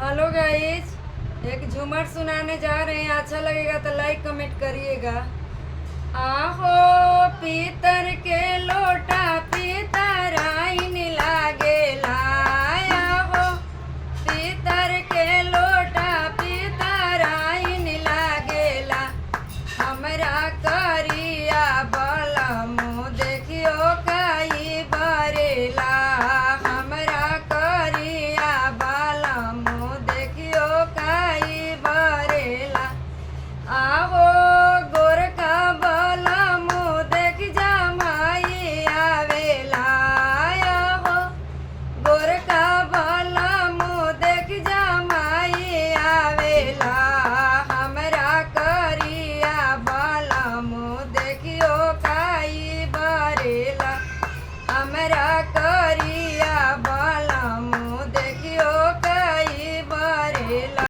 Hello guys, एक झूमर सुनाने जा रहे हैं। अच्छा लगेगा तो लाइक कमेंट करिएगा। आहो पीतर के लोटा पीतर आइन लागेला। आहो पीतर के लोटा पीतर आइन लागेला। हमरा करिया बलमु देखियो काई बरेला। हमरा करिया बलमु देखियो काई बरेला। आहो गोरका बलमु देख जमाई आवेला। आहो गोरका बलमु देख जमाई आवेला। हमरा करिया बलमु देखियो काई बरेला। हमरा करिया बलमु देखियो काई बरेला।